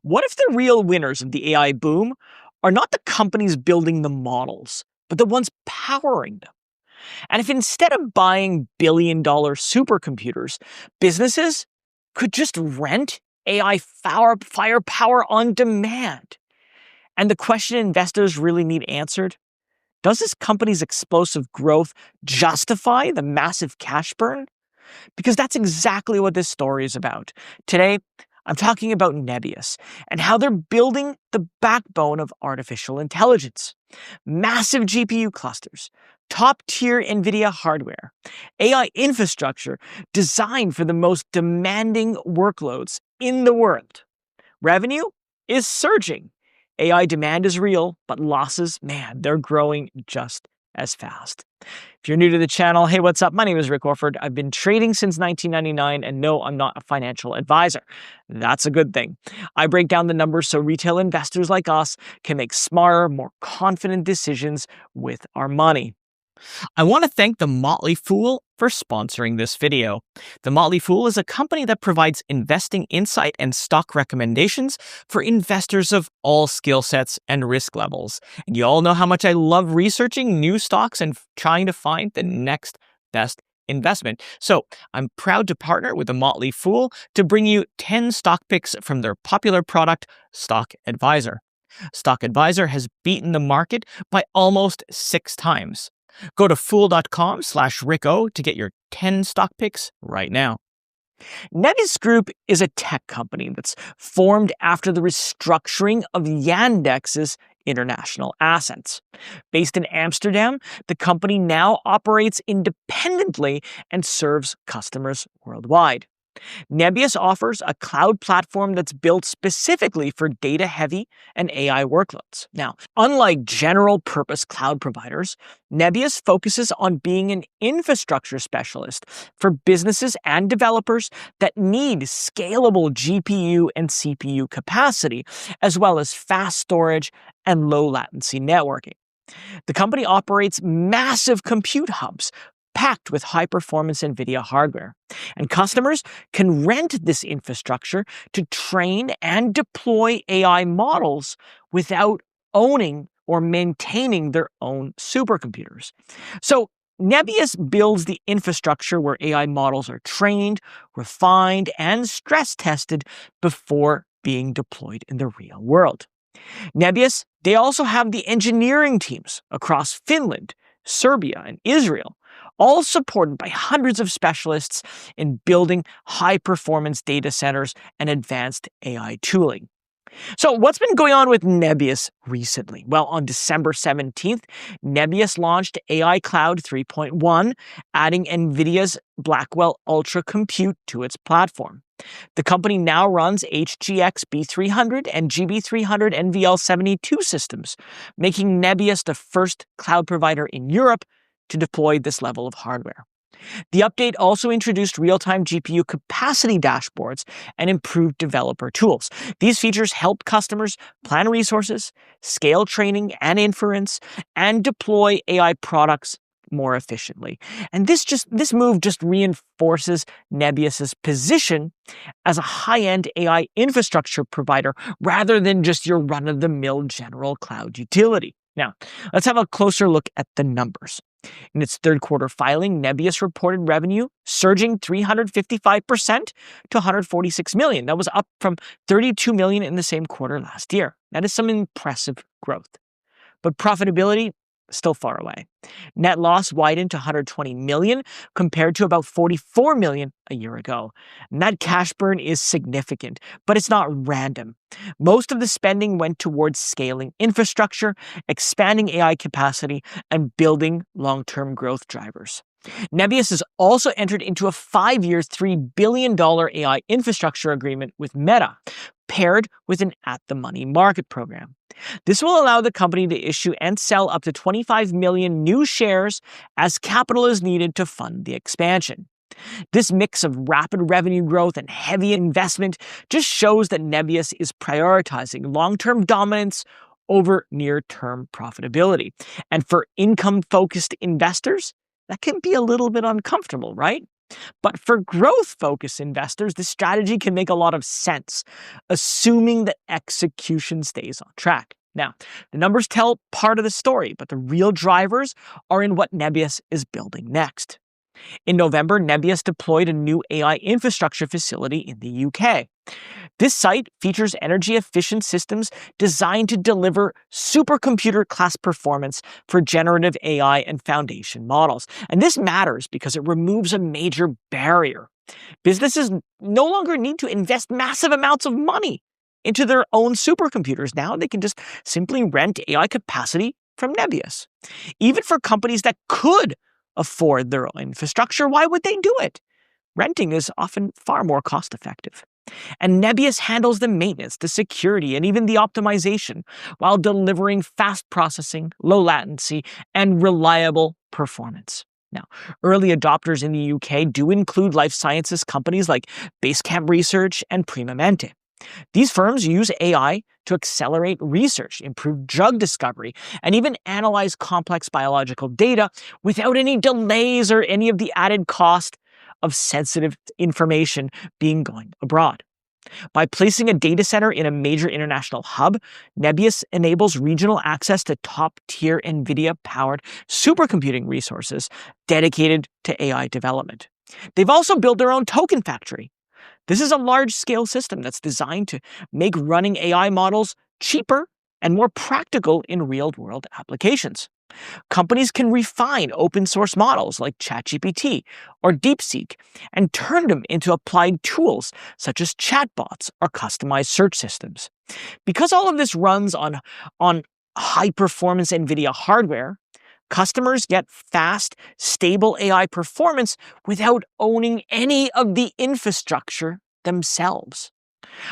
What if the real winners of the AI boom are not the companies building the models, but the ones powering them? And if instead of buying billion-dollar supercomputers, businesses could just rent AI firepower on demand? And the question investors really need answered: does this company's explosive growth justify the massive cash burn? Because that's exactly what this story is about. Today, I'm talking about Nebius and how they're building the backbone of artificial intelligence. Massive GPU clusters, top-tier NVIDIA hardware, AI infrastructure designed for the most demanding workloads in the world. Revenue is surging. AI demand is real, but losses, man, they're growing just as fast. If you're new to the channel, hey, what's up? My name is Rick Orford. I've been trading since 1999, and no, I'm not a financial advisor. That's a good thing. I break down the numbers so retail investors like us can make smarter, more confident decisions with our money. I want to thank The Motley Fool for sponsoring this video. The Motley Fool is a company that provides investing insight and stock recommendations for investors of all skill sets and risk levels. And you all know how much I love researching new stocks and trying to find the next best investment. So I'm proud to partner with The Motley Fool to bring you 10 stock picks from their popular product, Stock Advisor. Stock Advisor has beaten the market by almost 6 times. Go to fool.com/RickO to get your 10 stock picks right now. Nebius Group is a tech company that's formed after the restructuring of Yandex's international assets. Based in Amsterdam, the company now operates independently and serves customers worldwide. Nebius offers a cloud platform that's built specifically for data-heavy and AI workloads. Now, unlike general-purpose cloud providers, Nebius focuses on being an infrastructure specialist for businesses and developers that need scalable GPU and CPU capacity, as well as fast storage and low-latency networking. The company operates massive compute hubs packed with high-performance NVIDIA hardware. And customers can rent this infrastructure to train and deploy AI models without owning or maintaining their own supercomputers. So Nebius builds the infrastructure where AI models are trained, refined, and stress-tested before being deployed in the real world. Nebius, they also have the engineering teams across Finland, Serbia, and Israel, all supported by hundreds of specialists in building high-performance data centers and advanced AI tooling. So what's been going on with Nebius recently? Well, on December 17th, Nebius launched AI Cloud 3.1, adding NVIDIA's Blackwell Ultra compute to its platform. The company now runs HGX B300 and GB300 NVL72 systems, making Nebius the first cloud provider in Europe to deploy this level of hardware. The update also introduced real-time GPU capacity dashboards and improved developer tools. These features help customers plan resources, scale training and inference, and deploy AI products more efficiently. And this move just reinforces Nebius's position as a high-end AI infrastructure provider rather than just your run-of-the-mill general cloud utility. Now, let's have a closer look at the numbers. In its third quarter filing, Nebius reported revenue surging 355% to $146 million. That was up from $32 million in the same quarter last year. That is some impressive growth. But profitability, still far away. Net loss widened to $120 million compared to about $44 million a year ago. And that cash burn is significant, but it's not random. Most of the spending went towards scaling infrastructure, expanding AI capacity, and building long-term growth drivers. Nebius has also entered into a 5-year, $3 billion AI infrastructure agreement with Meta, paired with an at-the-money market program. This will allow the company to issue and sell up to 25 million new shares as capital is needed to fund the expansion. This mix of rapid revenue growth and heavy investment just shows that Nebius is prioritizing long-term dominance over near-term profitability. And for income-focused investors, that can be a little bit uncomfortable, right? But for growth-focused investors, this strategy can make a lot of sense, assuming that execution stays on track. Now, the numbers tell part of the story, but the real drivers are in what Nebius is building next. In November, Nebius deployed a new AI infrastructure facility in the UK. This site features energy-efficient systems designed to deliver supercomputer-class performance for generative AI and foundation models. And this matters because it removes a major barrier. Businesses no longer need to invest massive amounts of money into their own supercomputers. Now they can just simply rent AI capacity from Nebius. Even for companies that could afford their own infrastructure, why would they do it? Renting is often far more cost-effective. And Nebius handles the maintenance, the security, and even the optimization while delivering fast processing, low latency, and reliable performance. Now, early adopters in the UK do include life sciences companies like Basecamp Research and Primamente. These firms use AI to accelerate research, improve drug discovery, and even analyze complex biological data without any delays or any of the added cost of sensitive information being going abroad. By placing a data center in a major international hub, Nebius enables regional access to top-tier NVIDIA-powered supercomputing resources dedicated to AI development. They've also built their own token factory. This is a large-scale system that's designed to make running AI models cheaper and more practical in real-world applications. Companies can refine open-source models like ChatGPT or DeepSeek and turn them into applied tools such as chatbots or customized search systems. Because all of this runs on high-performance NVIDIA hardware, customers get fast, stable AI performance without owning any of the infrastructure themselves.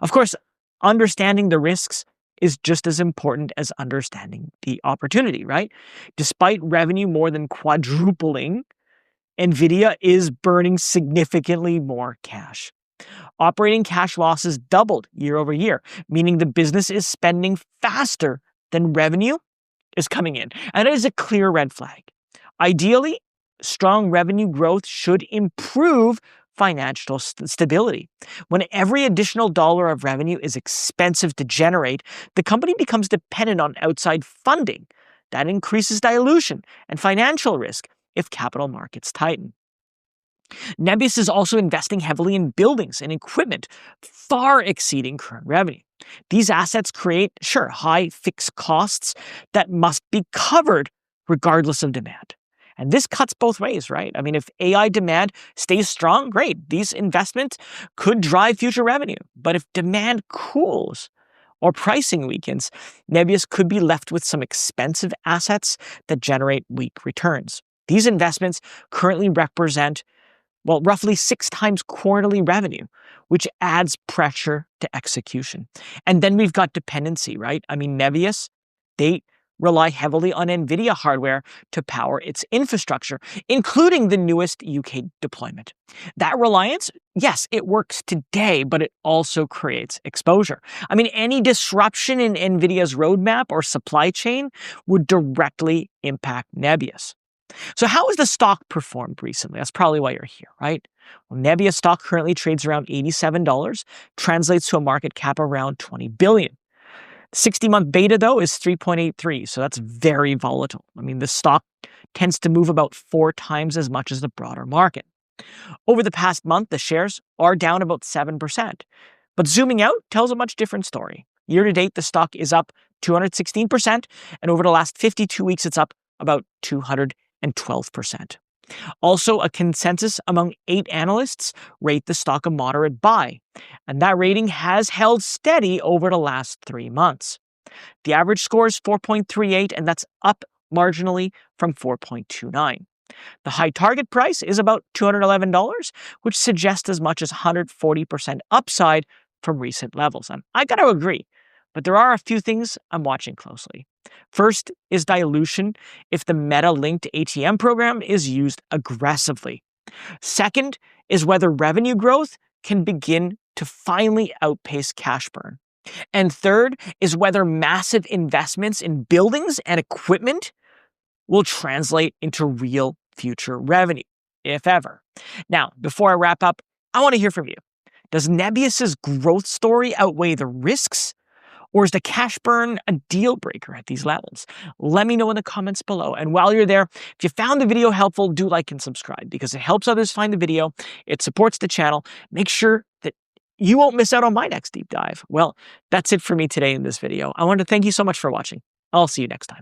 Of course, understanding the risks is just as important as understanding the opportunity, right? Despite revenue more than quadrupling, NVIDIA is burning significantly more cash. Operating cash losses doubled year over year, meaning the business is spending faster than revenue is coming in. And it is a clear red flag. Ideally, strong revenue growth should improve financial stability. When every additional dollar of revenue is expensive to generate, the company becomes dependent on outside funding. That increases dilution and financial risk if capital markets tighten. Nebius is also investing heavily in buildings and equipment, far exceeding current revenue. These assets create, high fixed costs that must be covered regardless of demand. And this cuts both ways, right? I mean, if AI demand stays strong, great. These investments could drive future revenue. But if demand cools or pricing weakens, Nebius could be left with some expensive assets that generate weak returns. These investments currently represent, roughly 6 times quarterly revenue, which adds pressure to execution. And then we've got dependency, right? I mean, Nebius, they rely heavily on NVIDIA hardware to power its infrastructure, including the newest UK deployment. That reliance, yes, it works today, but it also creates exposure. I mean, any disruption in NVIDIA's roadmap or supply chain would directly impact Nebius. So how has the stock performed recently? That's probably why you're here, right? Well, Nebius stock currently trades around $87, translates to a market cap around $20 billion. 60-month beta, though, is 3.83, so that's very volatile. I mean, the stock tends to move about 4 times as much as the broader market. Over the past month, the shares are down about 7%. But zooming out tells a much different story. Year to date, the stock is up 216%, and over the last 52 weeks, it's up about 212%. Also, a consensus among 8 analysts rate the stock a moderate buy, and that rating has held steady over the last 3 months. The average score is 4.38, and that's up marginally from 4.29. The high target price is about $211, which suggests as much as 140% upside from recent levels. And I got to agree, but there are a few things I'm watching closely. First is dilution if the Meta-linked ATM program is used aggressively. Second is whether revenue growth can begin to finally outpace cash burn. And third is whether massive investments in buildings and equipment will translate into real future revenue. if ever. Now, before I wrap up, I want to hear from you. Does Nebius's growth story outweigh the risks? Or is the cash burn a deal breaker at these levels? Let me know in the comments below. And while you're there, if you found the video helpful, do like and subscribe because it helps others find the video. It supports the channel. Make sure that you won't miss out on my next deep dive. Well, that's it for me today in this video. I want to thank you so much for watching. I'll see you next time.